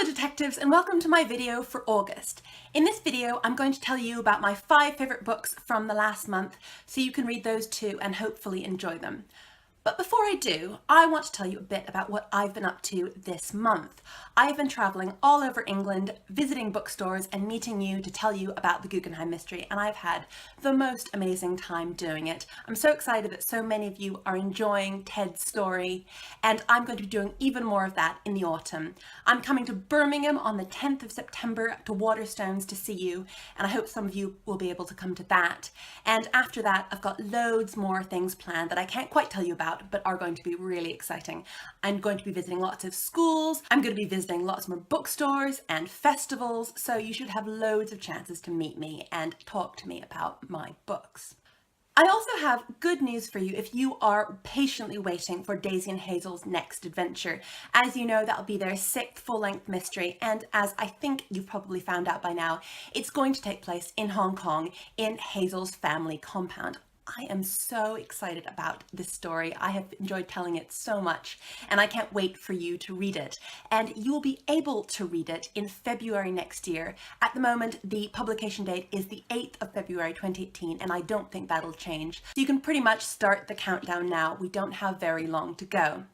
Hello detectives, and welcome to my video for August. In this video I'm going to tell you about my 5 favourite books from the last month so you can read those too and hopefully enjoy them. But before I do, I want to tell you a bit about what I've been up to this month. I've been travelling all over England, visiting bookstores and meeting you to tell you about the Guggenheim mystery, and I've had the most amazing time doing it. I'm so excited that so many of you are enjoying Ted's story, and I'm going to be doing even more of that in the autumn. I'm coming to Birmingham on the 10th of September to Waterstones to see you, and I hope some of you will be able to come to that. And after that, I've got loads more things planned that I can't quite tell you about, but are going to be really exciting. I'm going to be visiting lots of schools, I'm going to be visiting lots more bookstores and festivals, so you should have loads of chances to meet me and talk to me about my books. I also have good news for you if you are patiently waiting for Daisy and Hazel's next adventure. As you know, that'll be their 6th full-length mystery, and as I think you've probably found out by now, it's going to take place in Hong Kong in Hazel's family compound. I am so excited about this story. I have enjoyed telling it so much, and I can't wait for you to read it. And you will be able to read it in February next year. At the moment, the publication date is the 8th of February 2018, and I don't think that'll change. So you can pretty much start the countdown now. We don't have very long to go.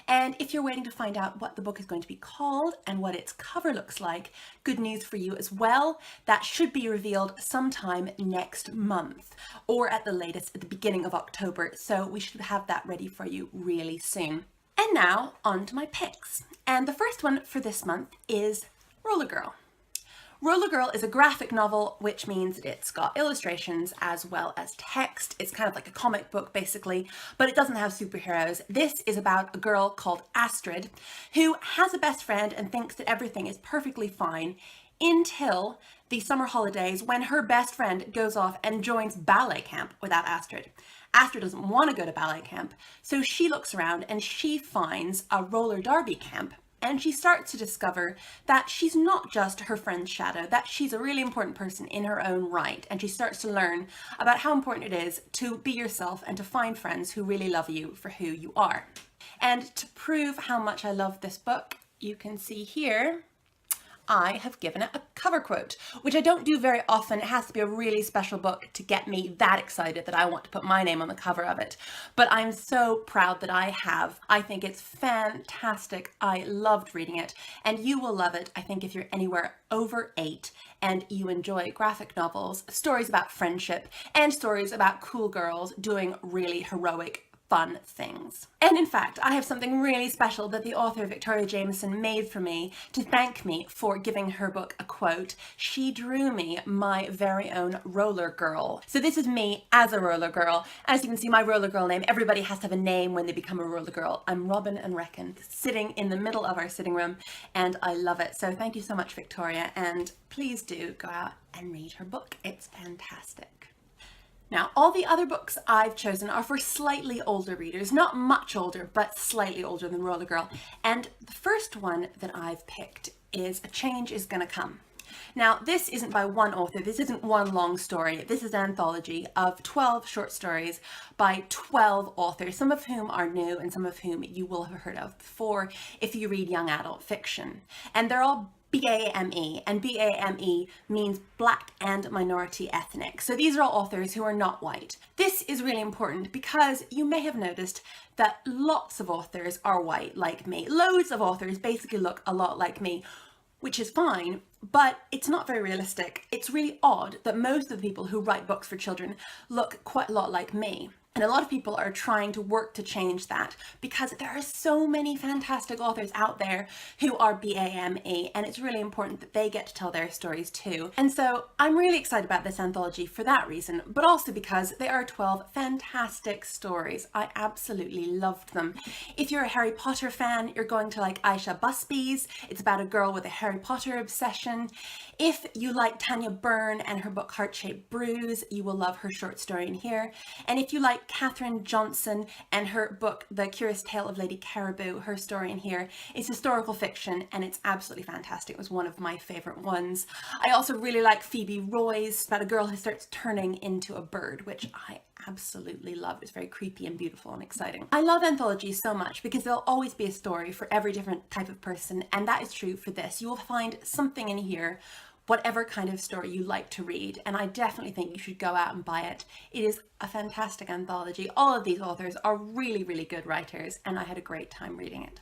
And if you're waiting to find out what the book is going to be called and what its cover looks like, good news for you as well. That should be revealed sometime next month, or at the latest at the beginning of October, so we should have that ready for you really soon. And now on to my picks. And the first one for this month is Roller Girl. Roller Girl is a graphic novel, which means it's got illustrations as well as text. It's kind of like a comic book basically, but it doesn't have superheroes. This is about a girl called Astrid who has a best friend and thinks that everything is perfectly fine until the summer holidays when her best friend goes off and joins ballet camp without Astrid. Astrid doesn't want to go to ballet camp, so she looks around and she finds a roller derby camp. And she starts to discover that she's not just her friend's shadow, that she's a really important person in her own right. And she starts to learn about how important it is to be yourself and to find friends who really love you for who you are. And to prove how much I love this book, you can see here, I have given it a cover quote, which I don't do very often. It has to be a really special book to get me that excited that I want to put my name on the cover of it. But I'm so proud that I have. I think it's fantastic. I loved reading it, and you will love it, I think, if you're anywhere over 8 and you enjoy graphic novels, stories about friendship, and stories about cool girls doing really heroic fun things. And in fact, I have something really special that the author Victoria Jamieson made for me to thank me for giving her book a quote. She drew me my very own roller girl. So this is me as a roller girl. As you can see, my roller girl name, everybody has to have a name when they become a roller girl. I'm Robin and Reckon, sitting in the middle of our sitting room, and I love it. So thank you so much, Victoria, and please do go out and read her book. It's fantastic. Now, all the other books I've chosen are for slightly older readers, not much older, but slightly older than Roller Girl. And the first one that I've picked is A Change Is Gonna Come. Now, this isn't by one author, this isn't one long story, this is an anthology of 12 short stories by 12 authors, some of whom are new and some of whom you will have heard of before if you read young adult fiction. And they're all BAME, and BAME means Black and Minority Ethnic. So these are all authors who are not white. This is really important because you may have noticed that lots of authors are white like me. Loads of authors basically look a lot like me, which is fine, but it's not very realistic. It's really odd that most of the people who write books for children look quite a lot like me. And a lot of people are trying to work to change that because there are so many fantastic authors out there who are BAME, and it's really important that they get to tell their stories too. And so I'm really excited about this anthology for that reason, but also because there are 12 fantastic stories. I absolutely loved them. If you're a Harry Potter fan, you're going to like Aisha Busby's. It's about a girl with a Harry Potter obsession. If you like Tanya Byrne and her book Heart-Shaped Bruise, you will love her short story in here. And if you like Catherine Johnson, and her book, The Curious Tale of Lady Caribou. Her story in here is historical fiction and it's absolutely fantastic. It was one of my favourite ones. I also really like Phoebe Roy's about a girl who starts turning into a bird, which I absolutely love. It's very creepy and beautiful and exciting. I love anthologies so much because there'll always be a story for every different type of person, and that is true for this. You will find something in here, whatever kind of story you like to read, and I definitely think you should go out and buy it. It is a fantastic anthology. All of these authors are really, really good writers, and I had a great time reading it.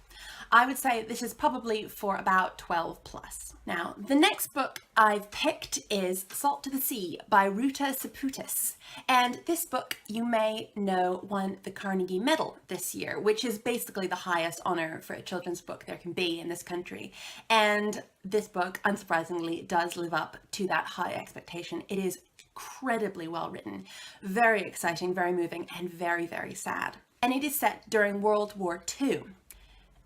I would say this is probably for about 12 plus. Now, the next book I've picked is Salt to the Sea by Ruta Sepetys. And this book, you may know, won the Carnegie Medal this year, which is basically the highest honor for a children's book there can be in this country. And this book, unsurprisingly, does live up to that high expectation. It is incredibly well written, very exciting, very moving, and very, very sad. And it is set during World War II.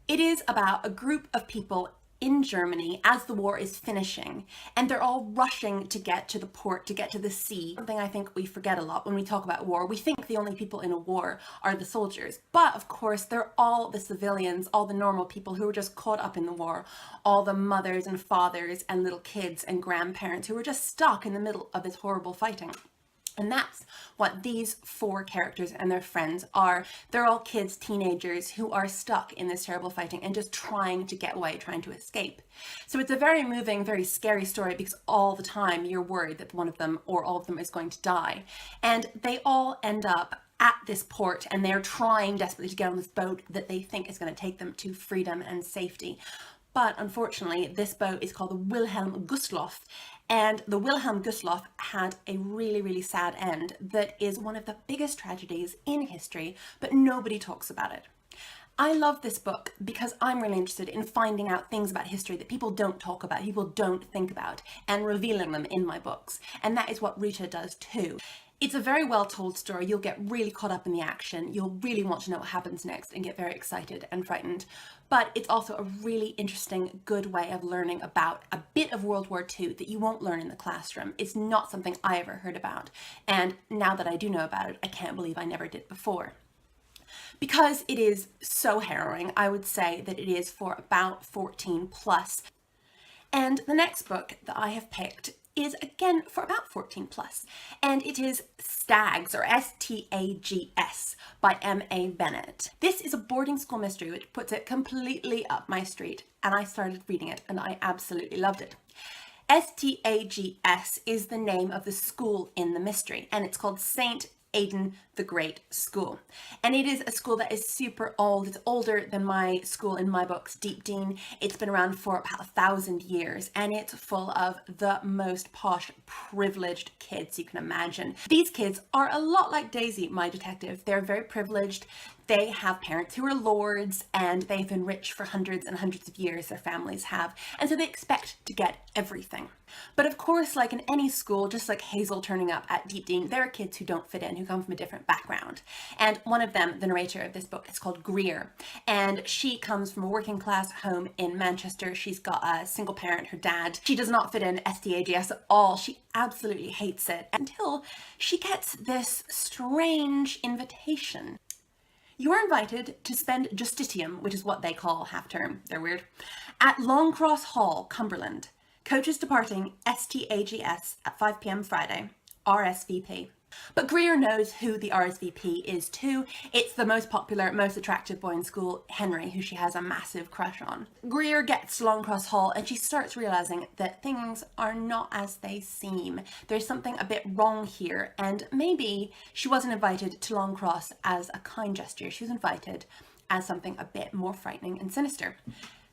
It is about a group of people in Germany as the war is finishing, and they're all rushing to get to the port, to get to the sea. Something I think we forget a lot when we talk about war. We think the only people in a war are the soldiers, but of course they're all the civilians, all the normal people who were just caught up in the war, all the mothers and fathers and little kids and grandparents who were just stuck in the middle of this horrible fighting. And that's what these four characters and their friends are. They're all kids, teenagers who are stuck in this terrible fighting and just trying to get away, trying to escape. So it's a very moving, very scary story because all the time you're worried that one of them or all of them is going to die. And they all end up at this port and they're trying desperately to get on this boat that they think is going to take them to freedom and safety. But unfortunately, this boat is called the Wilhelm Gustloff, and the Wilhelm Gustloff had a really, really sad end that is one of the biggest tragedies in history, but nobody talks about it. I love this book because I'm really interested in finding out things about history that people don't talk about, people don't think about, and revealing them in my books. And that is what Ruta does too. It's a very well told story. You'll get really caught up in the action. You'll really want to know what happens next and get very excited and frightened. But it's also a really interesting, good way of learning about a bit of World War II that you won't learn in the classroom. It's not something I ever heard about. And now that I do know about it, I can't believe I never did before. Because it is so harrowing, I would say that it is for about 14 plus. And the next book that I have picked is again for about 14 plus, and it is Stags, or S-T-A-G-S, by M.A. Bennett. This is a boarding school mystery which puts it completely up my street, and I started reading it and I absolutely loved it. S-T-A-G-S is the name of the school in the mystery, and it's called St. Aidan the Great School. And it is a school that is super old. It's older than my school in my books, Deep Dean. It's been around for about 1,000 years, and it's full of the most posh, privileged kids you can imagine. These kids are a lot like Daisy, my detective. They're very privileged. They have parents who are lords, and they've been rich for hundreds and hundreds of years, their families have, and so they expect to get everything. But of course, like in any school, just like Hazel turning up at Deep Dean, there are kids who don't fit in, who come from a different background. And one of them, the narrator of this book, is called Greer, and she comes from a working class home in Manchester. She's got a single parent, her dad. She does not fit in STAGS at all. She absolutely hates it until she gets this strange invitation. You are invited to spend Justitium, which is what they call half-term, they're weird, at Longcross Hall, Cumberland. Coaches departing STAGS at 5 p.m. Friday, RSVP. But Greer knows who the RSVP is too. It's the most popular, most attractive boy in school, Henry, who she has a massive crush on. Greer gets to Longcross Hall and she starts realizing that things are not as they seem. There's something a bit wrong here, and maybe she wasn't invited to Longcross as a kind gesture. She was invited as something a bit more frightening and sinister.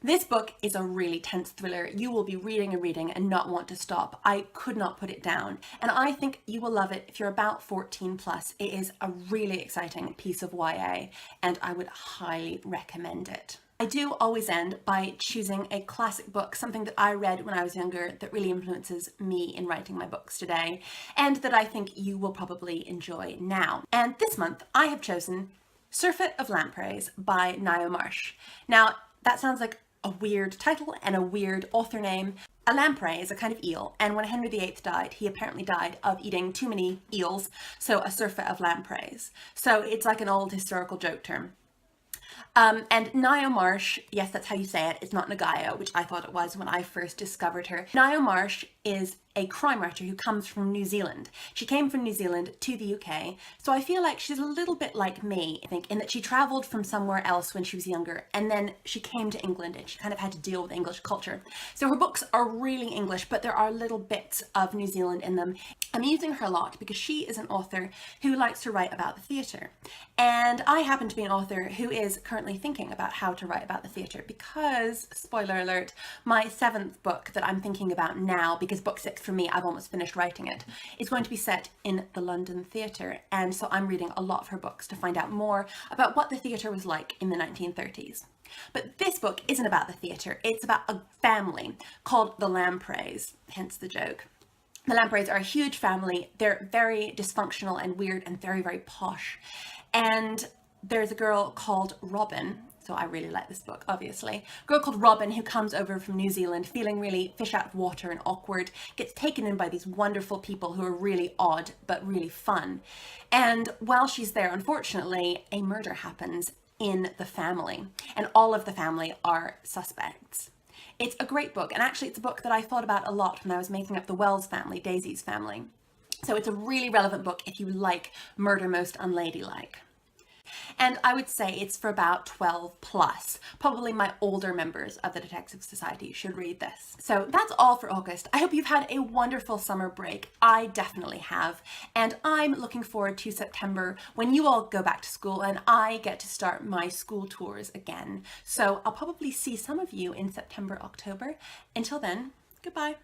This book is a really tense thriller. You will be reading and reading and not want to stop. I could not put it down. And I think you will love it if you're about 14 plus. It is a really exciting piece of YA, and I would highly recommend it. I do always end by choosing a classic book, something that I read when I was younger that really influences me in writing my books today, and that I think you will probably enjoy now. And this month I have chosen Surfeit of Lampreys by Ngaio Marsh. Now, that sounds like a weird title and a weird author name. A lamprey is a kind of eel, and when Henry VIII died, he apparently died of eating too many eels, so a surfeit of lampreys. So it's like an old historical joke term. And Ngaio Marsh, yes, that's how you say it. It's not Ngaio, which I thought it was when I first discovered her. Ngaio Marsh is a crime writer who comes from New Zealand. She came from New Zealand to the UK, so I feel like she's a little bit like me, I think, in that she travelled from somewhere else when she was younger, and then she came to England and she kind of had to deal with English culture. So her books are really English, but there are little bits of New Zealand in them. I'm using her a lot because she is an author who likes to write about the theatre. And I happen to be an author who is currently thinking about how to write about the theatre because, spoiler alert, my 7th book that I'm thinking about now, because book 6 for me, I've almost finished writing it, is going to be set in the London theatre. And so I'm reading a lot of her books to find out more about what the theatre was like in the 1930s. But this book isn't about the theatre, it's about a family called the Lampreys, hence the joke. The Lampreys are a huge family. They're very dysfunctional and weird and very, very posh. And there's a girl called Robin. So I really like this book, obviously. A girl called Robin who comes over from New Zealand feeling really fish out of water and awkward, gets taken in by these wonderful people who are really odd but really fun. And while she's there, unfortunately, a murder happens in the family, and all of the family are suspects. It's a great book, and actually it's a book that I thought about a lot when I was making up the Wells family, Daisy's family. So it's a really relevant book if you like Murder Most Unladylike. And I would say it's for about 12 plus. Probably my older members of the Detective Society should read this. So that's all for August. I hope you've had a wonderful summer break. I definitely have. And I'm looking forward to September when you all go back to school and I get to start my school tours again. So I'll probably see some of you in September, October. Until then, goodbye.